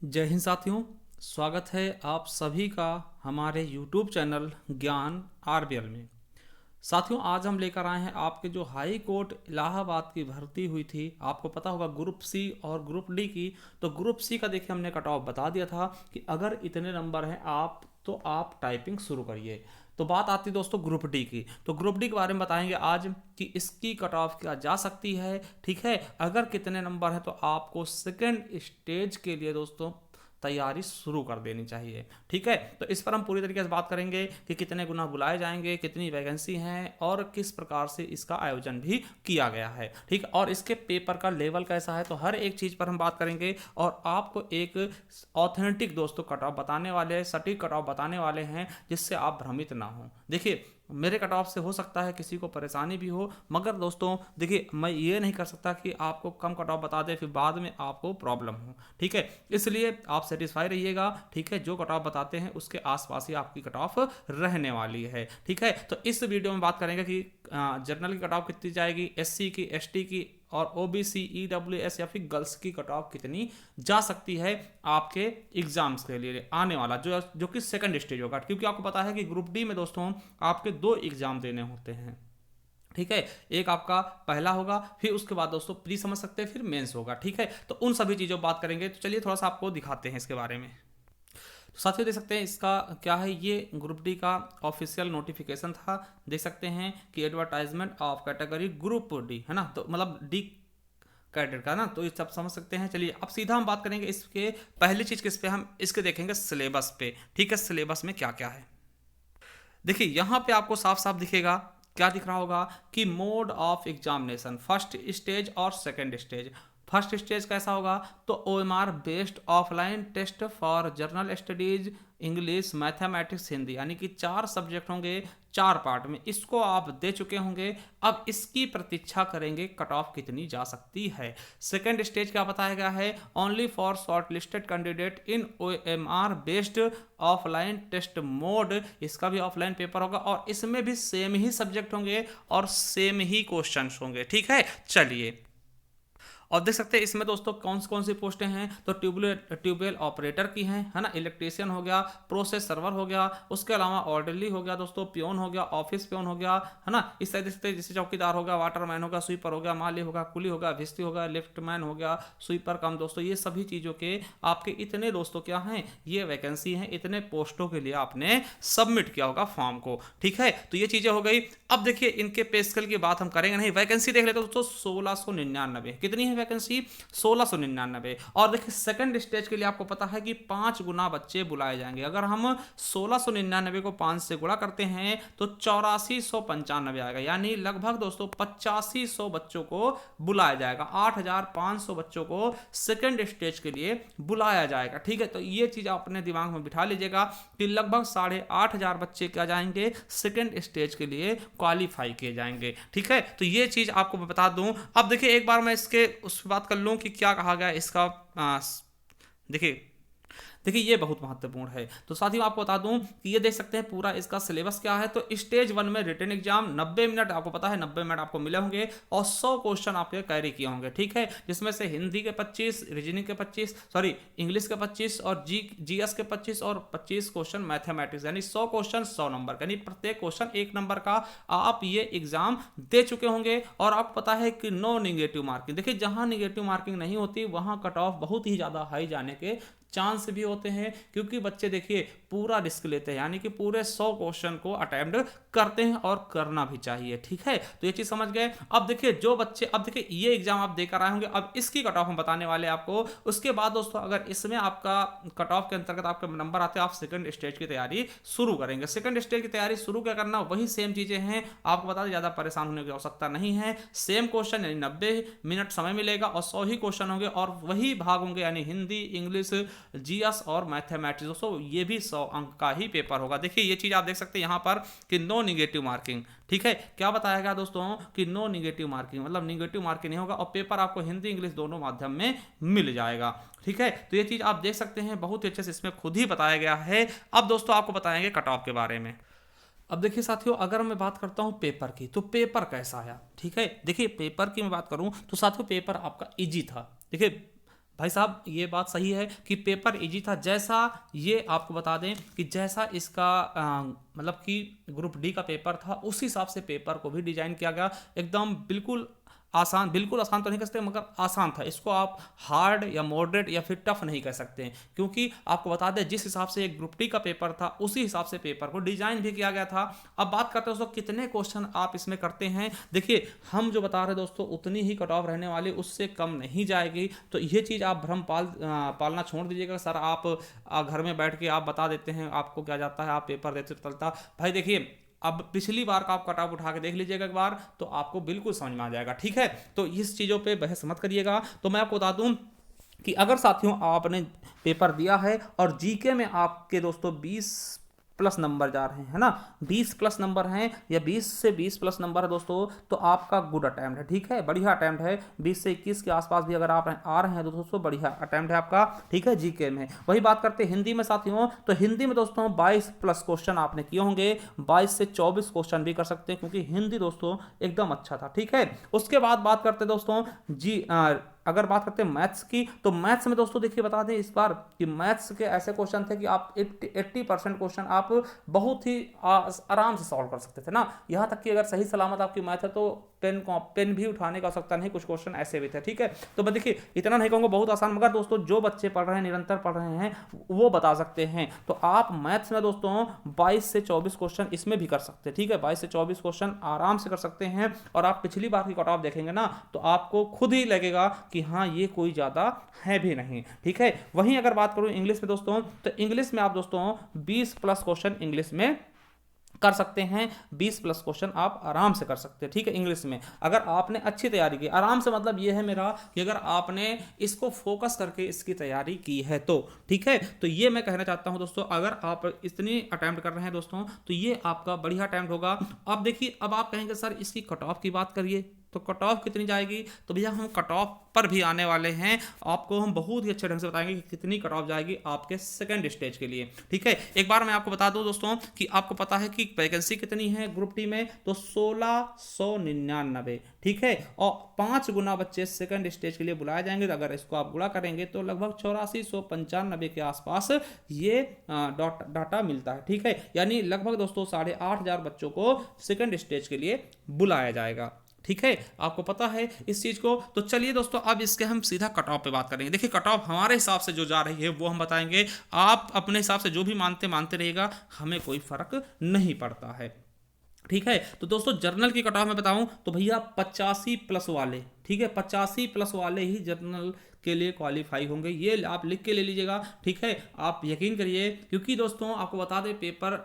जय हिंद साथियों। स्वागत है आप सभी का हमारे YouTube चैनल ज्ञान आरबीएल में। साथियों, आज हम लेकर आए हैं आपके जो हाई कोर्ट इलाहाबाद की भर्ती हुई थी। आपको पता होगा ग्रुप सी और ग्रुप डी की। तो ग्रुप सी का देखिए हमने कट ऑफ बता दिया था कि अगर इतने नंबर हैं आप तो आप टाइपिंग शुरू करिए। तो बात आती है दोस्तों ग्रुप डी की। तो ग्रुप डी के बारे में बताएंगे आज कि इसकी कट ऑफ क्या जा सकती है। ठीक है, अगर कितने नंबर हैं तो आपको सेकंड स्टेज के लिए दोस्तों तैयारी शुरू कर देनी चाहिए। ठीक है, तो इस पर हम पूरी तरीके से बात करेंगे कि कितने गुना बुलाए जाएंगे, कितनी वैकेंसी हैं और किस प्रकार से इसका आयोजन भी किया गया है। ठीक है, और इसके पेपर का लेवल कैसा है, तो हर एक चीज़ पर हम बात करेंगे और आपको एक ऑथेंटिक दोस्तों कट ऑफ बताने वाले हैं, सटीक कट ऑफ बताने वाले हैं, जिससे आप भ्रमित ना हो। देखिए, मेरे कट ऑफ से हो सकता है किसी को परेशानी भी हो, मगर दोस्तों देखिए मैं ये नहीं कर सकता कि आपको कम कट ऑफ बता दे फिर बाद में आपको प्रॉब्लम हो। ठीक है, इसलिए आप सेटिस्फाई रहिएगा। ठीक है, जो कट ऑफ बताते हैं उसके आसपास ही आपकी कट ऑफ रहने वाली है। ठीक है, तो इस वीडियो में बात करेंगे कि जनरल की कट ऑफ कितनी जाएगी, एससी की, एसटी की और ओबीसी, ईडब्ल्यूएस या फिर गर्ल्स की कट ऑफ कितनी जा सकती है आपके एग्जाम्स के लिए आने वाला जो कि सेकंड स्टेज होगा। क्योंकि आपको पता है कि ग्रुप डी में दोस्तों आपके दो एग्जाम देने होते हैं। ठीक है, एक आपका पहला होगा, फिर उसके बाद दोस्तों प्री समझ सकते हैं, फिर मेंस होगा। ठीक है, तो उन सभी चीज़ों बात करेंगे। तो चलिए थोड़ा सा आपको दिखाते हैं इसके बारे में। तो साथियों देख सकते हैं इसका क्या है, ये ग्रुप डी का ऑफिशियल नोटिफिकेशन था। देख सकते हैं कि advertisement of category group D है ना, तो मतलब डी कैडेट का ना, तो ये सब समझ सकते हैं। चलिए अब सीधा हम बात करेंगे इसके पहली चीज़ किस पे, हम इसके देखेंगे सिलेबस पे। ठीक है, सिलेबस में क्या क्या है देखिए यहाँ पे आपको साफ साफ दिखेगा। क्या दिख रहा होगा कि mode of examination first stage और सेकंड स्टेज। फर्स्ट स्टेज कैसा होगा, तो OMR based offline test for general studies English mathematics Hindi, यानी कि 4 सब्जेक्ट होंगे 4 पार्ट में, इसको आप दे चुके होंगे। अब इसकी प्रतीक्षा करेंगे कट ऑफ कितनी जा सकती है। सेकंड स्टेज क्या बताया गया है, only for short listed candidate in OMR based offline test mode. इसका भी ऑफलाइन पेपर होगा और इसमें भी सेम ही सब्जेक्ट होंगे और सेम ही क्वेश्चन होंगे। ठीक है, चलिए और देख सकते हैं इसमें दोस्तों कौन सी पोस्टें हैं, तो ट्यूबवेल ऑपरेटर की हैं, है ना, इलेक्ट्रीशियन हो गया, प्रोसेस सर्वर हो गया, उसके अलावा ऑर्डरली हो गया दोस्तों, पियोन हो गया, ऑफिस पियोन हो गया, है ना, इस तरह से जैसे चौकीदार हो गया, वाटरमैन हो गया, स्वीपर हो गया, माली होगा, कुली हो गया, भिस्ती हो गया, लिफ्टमैन हो गया, स्वीपर कम दोस्तों, ये सभी चीज़ों के आपके इतने दोस्तों क्या हैं, ये वैकेंसी हैं, इतने पोस्टों के लिए आपने सबमिट किया होगा फॉर्म को। ठीक है, तो ये चीज़ें हो गई। अब देखिए इनके पे स्केल की बात हम करेंगे नहीं, वैकेंसी देख लेते दोस्तों 1699 कितनी है वैकेंसी, 1699। और देखिए सेकंड स्टेज के लिए आपको पता है कि 5 गुना बच्चे बुलाए जाएंगे। अगर हम 1699 को 5 से गुणा करते हैं तो 8495 आएगा, यानी लगभग दोस्तों 8500 बच्चों को बुलाया जाएगा। 8500 बच्चों को सेकंड स्टेज के लिए बुलाया जाएगा। ठीक है, तो ये चीज आप अपने दिमाग में बिठा लीजिएगा कि लगभग 8500 बच्चे क्या जाएंगे सेकंड स्टेज के लिए क्वालिफाई किए जाएंगे। ठीक है, तो ये चीज आपको मैं बता दूं। अब देखिए एक बार मैं इसके उस बात कर लूं कि क्या कहा गया इसका। देखिए देखिए ये बहुत महत्वपूर्ण है। तो साथियों आपको बता दूं कि ये देख सकते हैं पूरा इसका सिलेबस क्या है। तो स्टेज 1 में रिटन एग्जाम 90 मिनट, आपको पता है 90 मिनट आपको मिले होंगे और 100 क्वेश्चन आपके कैरी किए होंगे। ठीक है, जिसमें से हिंदी के 25, रीजनिंग के 25, सॉरी इंग्लिश के 25 और जीएस के 25 और 25 क्वेश्चन मैथमेटिक्स, यानी 100 क्वेश्चन 100 नंबर, यानी प्रत्येक क्वेश्चन 1 नंबर का आप ये एग्जाम दे चुके होंगे। और आपको पता है कि नो निगेटिव मार्किंग। देखिए जहां निगेटिव मार्किंग नहीं होती वहां कट ऑफ बहुत ही ज्यादा हाई जाने के चांस भी होते हैं, क्योंकि बच्चे देखिए पूरा रिस्क लेते हैं, यानी कि पूरे 100 क्वेश्चन को अटेम्प्ट करते हैं और करना भी चाहिए। ठीक है, तो ये चीज समझ गए। अब देखिए जो बच्चे, अब देखिए ये एग्जाम आप देकर आए होंगे, अब इसकी कट ऑफ हम बताने वाले हैं आपको। उसके बाद दोस्तों अगर इसमें आपका कट ऑफ के अंतर्गत आपके नंबर आते हैं, आप सेकंड स्टेज की तैयारी शुरू करेंगे। सेकंड स्टेज की तैयारी शुरू क्या करना, वही सेम चीजें हैं। आपको बता दें ज्यादा परेशान होने की आवश्यकता नहीं है। सेम क्वेश्चन यानी 90 मिनट समय मिलेगा और 100 ही क्वेश्चन होंगे और वही भाग होंगे, यानी हिंदी, इंग्लिश, जीएस और मैथमेटिक्स। दोस्तों ये भी 100 अंक का ही पेपर होगा। देखिए ये चीज आप देख सकते हैं यहाँ पर कि नो निगेटिव मार्किंग। ठीक है, क्या बताया गया दोस्तों कि नो निगेटिव मार्किंग, मतलब निगेटिव मार्किंग नहीं होगा और पेपर आपको हिंदी इंग्लिश दोनों माध्यम में मिल जाएगा। ठीक है, तो ये चीज आप देख सकते हैं बहुत ही अच्छे से इसमें खुद ही बताया गया है। अब दोस्तों आपको बताएंगे कट ऑफ के बारे में। अब देखिए साथियों अगर मैं बात करता हूं पेपर की, तो पेपर कैसा है। ठीक है, देखिए पेपर की मैं बात करूं तो साथियों पेपर आपका इजी था। देखिए भाई साहब ये बात सही है कि पेपर इजी था, जैसा ये आपको बता दें कि जैसा इसका मतलब कि ग्रुप डी का पेपर था उस हिसाब से पेपर को भी डिजाइन किया गया, एकदम बिल्कुल आसान, बिल्कुल आसान तो नहीं कह सकते मगर आसान था। इसको आप हार्ड या मॉडरेट या फिर टफ नहीं कह सकते हैं, क्योंकि आपको बता दें जिस हिसाब से एक ग्रुप डी का पेपर था उसी हिसाब से पेपर को डिजाइन भी किया गया था। अब बात करते हैं दोस्तों कितने क्वेश्चन आप इसमें करते हैं। देखिए हम जो बता रहे हैं दोस्तों उतनी ही कट ऑफ रहने वाली, उससे कम नहीं जाएगी। तो ये चीज़ आप भ्रम पालना छोड़ दीजिएगा। सर आप घर में बैठ के आप बता देते हैं आपको क्या जाता है, आप पेपर देते चलता। भाई देखिए अब पिछली बार का आप कट ऑफ उठा के देख लीजिएगा एक बार, तो आपको बिल्कुल समझ में आ जाएगा। ठीक है, तो इस चीज़ों पे बहस मत करिएगा। तो मैं आपको बता दूं कि अगर साथियों आपने पेपर दिया है और जीके में आपके दोस्तों 20 प्लस नंबर जा रहे हैं, है ना, 20 प्लस नंबर हैं या 20 से 20 प्लस नंबर है दोस्तों, तो आपका गुड अटेम्प्ट है। ठीक है, बढ़िया अटेम्प्ट है। 20 से 21 के आसपास भी अगर आप आ रहे हैं तो दोस्तों बढ़िया अटेम्प्ट है आपका। ठीक है, जीके में। वही बात करते हैं हिंदी में साथियों, तो हिंदी में दोस्तों 22 प्लस क्वेश्चन आपने किए होंगे, 22 से 24 क्वेश्चन भी कर सकते हैं, क्योंकि हिंदी दोस्तों एकदम अच्छा था। ठीक है, उसके बाद बात करते हैं दोस्तों अगर बात करते हैं मैथ्स की, तो मैथ्स में दोस्तों देखिए बता दें इस बार कि मैथ्स के ऐसे क्वेश्चन थे कि आप 80% क्वेश्चन आप बहुत ही आराम से सॉल्व कर सकते थे ना। यहाँ तक कि अगर सही सलामत आपकी मैथ है तो पेन भी उठाने का आवश्यकता नहीं, कुछ क्वेश्चन ऐसे भी थे। ठीक है, तो मैं देखिए इतना नहीं कहूँगा बहुत आसान, मगर दोस्तों जो बच्चे पढ़ रहे हैं, निरंतर पढ़ रहे हैं, वो बता सकते हैं। तो आप मैथ्स में दोस्तों 22 से 24 क्वेश्चन इसमें भी कर सकते हैं। ठीक है, 22 से 24 क्वेश्चन आराम से कर सकते हैं। और आप पिछली बार की कट ऑफ देखेंगे ना तो आपको खुद ही लगेगा कि हाँ ये कोई ज़्यादा है भी नहीं। ठीक है, वहीं अगर बात करूँ इंग्लिश में दोस्तों, तो इंग्लिश में आप दोस्तों 20 प्लस क्वेश्चन इंग्लिश में कर सकते हैं। 20 प्लस क्वेश्चन आप आराम से कर सकते हैं। ठीक है, इंग्लिश में अगर आपने अच्छी तैयारी की, आराम से मतलब ये है मेरा कि अगर आपने इसको फोकस करके इसकी तैयारी की है तो। ठीक है, तो ये मैं कहना चाहता हूं दोस्तों, अगर आप इतनी अटेम्प्ट कर रहे हैं दोस्तों तो ये आपका बढ़िया अटेम्प्ट होगा। अब देखिए, अब आप कहेंगे सर इसकी कट ऑफ की बात करिए, तो कट ऑफ कितनी जाएगी, तो भैया हम कट ऑफ पर भी आने वाले हैं, आपको हम बहुत ही अच्छे ढंग से बताएंगे कि कितनी कट ऑफ जाएगी आपके सेकंड स्टेज के लिए। ठीक है, एक बार मैं आपको बता दूं दोस्तों कि आपको पता है कि वैकेंसी कितनी है ग्रुप डी में, तो 1699। ठीक है, और 5 गुना बच्चे सेकंड स्टेज के लिए बुलाए जाएंगे। तो अगर इसको आप गुणा करेंगे तो लगभग 8495 के आसपास ये डाटा मिलता है। ठीक है, यानी लगभग दोस्तों 8500 बच्चों को सेकंड स्टेज के लिए बुलाया जाएगा। ठीक है, आपको पता है इस चीज को। तो चलिए दोस्तों अब इसके हम सीधा कट ऑफ पे बात करेंगे। देखिए कट ऑफ हमारे हिसाब से जो जा रही है वो हम बताएंगे, आप अपने हिसाब से जो भी मानते रहिएगा, हमें कोई फर्क नहीं पड़ता है। ठीक है, तो दोस्तों जर्नल की कट ऑफ में बताऊं तो भैया 85 प्लस वाले, ठीक है, 85 प्लस वाले ही जर्नल के लिए क्वालिफाई होंगे। ये आप लिख के ले लीजिएगा। ठीक है, आप यकीन करिए, क्योंकि दोस्तों आपको बता दें पेपर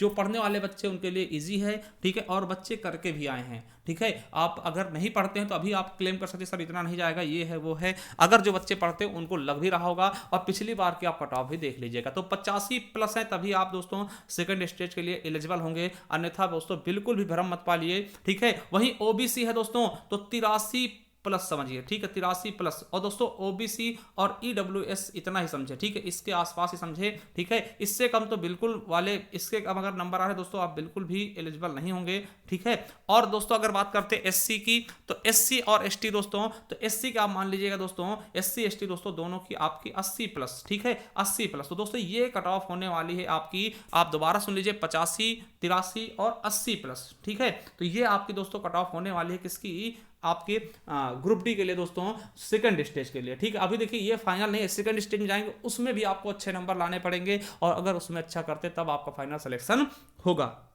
जो पढ़ने वाले बच्चे उनके लिए इजी है। ठीक है, और बच्चे करके भी आए हैं। ठीक है, आप अगर नहीं पढ़ते हैं तो अभी आप क्लेम कर सकते सर इतना नहीं जाएगा, ये है वो है। अगर जो बच्चे पढ़ते हैं उनको लग भी रहा होगा, और पिछली बार की आप कट ऑफ भी देख लीजिएगा। तो 85 प्लस है तभी आप दोस्तों सेकंड स्टेज के लिए एलिजिबल होंगे, अन्यथा दोस्तों बिल्कुल भी भ्रम मत पालिए। ठीक है, वहीं ओबीसी है दोस्तों तो 83 प्लस समझिए। ठीक है, 83 प्लस, और दोस्तों ओबीसी और ईडब्ल्यूएस इतना ही समझे। ठीक है, इसके आसपास ही समझे। ठीक है, इससे कम तो बिल्कुल वाले, इसके कम अगर नंबर आ रहे दोस्तों आप बिल्कुल भी एलिजिबल नहीं होंगे। ठीक है, और दोस्तों अगर बात करते हैं एससी की, तो एससी और एसटी दोस्तों, तो एससी का आप मान लीजिएगा दोस्तों, एससी एसटी दोस्तों दोनों की आपकी 80 प्लस। ठीक है, 80 प्लस, तो दोस्तों ये कट ऑफ होने वाली है आपकी, आप दोबारा सुन लीजिए, 85, 83 और 80 प्लस। ठीक है, तो ये आपकी दोस्तों कट ऑफ होने वाली है किसकी, आपके ग्रुप डी के लिए दोस्तों, सेकंड स्टेज के लिए। ठीक है, अभी देखिए ये फाइनल नहीं है, सेकंड स्टेज में जाएंगे उसमें भी आपको अच्छे नंबर लाने पड़ेंगे, और अगर उसमें अच्छा करते तब आपका फाइनल सिलेक्शन होगा।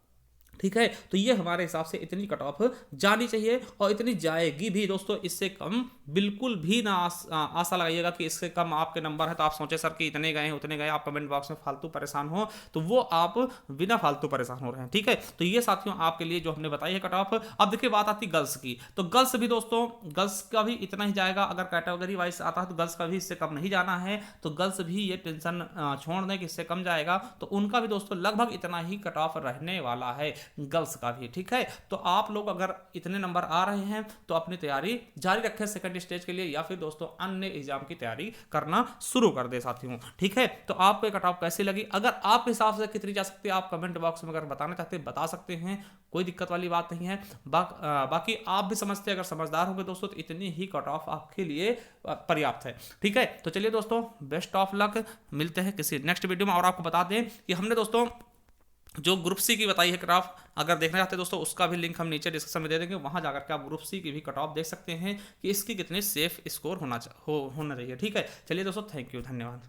ठीक है, तो ये हमारे हिसाब से इतनी कट ऑफ जानी चाहिए, और इतनी जाएगी भी दोस्तों, इससे कम बिल्कुल भी ना आशा लगाइएगा कि इससे कम आपके नंबर है तो आप सोचे सर कि इतने गए उतने गए, आप कमेंट बॉक्स में फालतू परेशान हो, तो वो आप बिना फालतू परेशान हो रहे हैं। ठीक है, तो ये साथियों आपके लिए जो हमने बताई है कट ऑफ। अब देखिए बात आती गर्ल्स की, तो गर्ल्स भी दोस्तों, गर्ल्स का भी इतना ही जाएगा। अगर कैटेगरी वाइज आता है तो गर्ल्स का भी इससे कम नहीं जाना है, तो गर्ल्स भी ये टेंशन छोड़ दें कि इससे कम जाएगा, तो उनका भी दोस्तों लगभग इतना ही कट ऑफ रहने वाला है। गर्ल्स का भी, ठीक है। तो आप लोग अगर इतने नंबर आ रहे हैं तो अपनी तैयारी जारी रखें सेकंड स्टेज के लिए, या फिर दोस्तों अन्य एग्जाम की तैयारी करना शुरू कर दे साथियों, ठीक है। तो आपको कट ऑफ कैसी लगी, अगर आपके हिसाब से कितनी जा सकती है आप कमेंट बॉक्स में अगर बताना चाहते हैं बता सकते हैं, कोई दिक्कत वाली बात नहीं है। बाकी आप भी समझते हैं, अगर समझदार होंगे दोस्तों तो इतनी ही कट ऑफ आपके लिए पर्याप्त है, ठीक है। तो चलिए दोस्तों, बेस्ट ऑफ लक, मिलते हैं किसी नेक्स्ट वीडियो में। और आपको बता दें कि हमने दोस्तों जो ग्रुप सी की बताई है ग्राफ, अगर देखना चाहते हैं दोस्तों उसका भी लिंक हम नीचे डिस्क्रिप्शन में दे देंगे, वहां जाकर के आप ग्रुप सी की भी कट ऑफ देख सकते हैं कि इसकी कितनी सेफ स्कोर होना चाहिए, ठीक है। चलिए दोस्तों, थैंक यू, धन्यवाद।